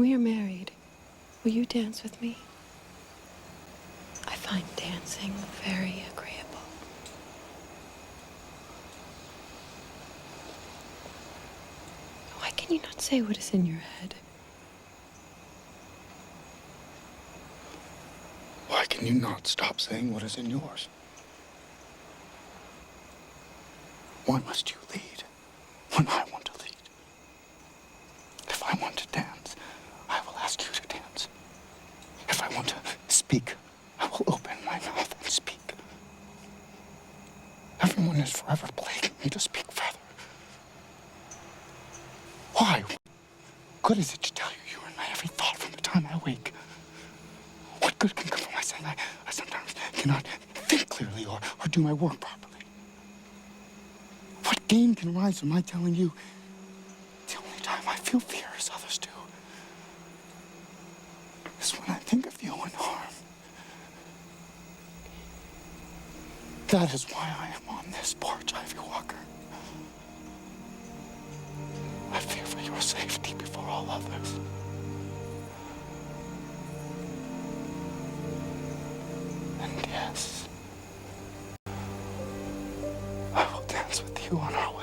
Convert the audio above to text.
We are married. Will you dance with me? I find dancing very agreeable. Why can you not say what is in your head? Why can you not stop saying what is in yours? Why must you lead when I want to lead? If I want to dance, I will ask you to dance. If I want to speak, I will open my mouth and speak. Everyone is forever plaguing me to speak further. Why? What good is it to tell you you are in my every thought from the time I wake? What good can come from my saying I sometimes cannot think clearly or do my work properly? What gain can rise from my telling you the only time I feel fear as others do is when I think of you in harm? That is why I am on this porch, Ivy Walker. I fear for your safety before all others. And yes, I will dance with you on our way.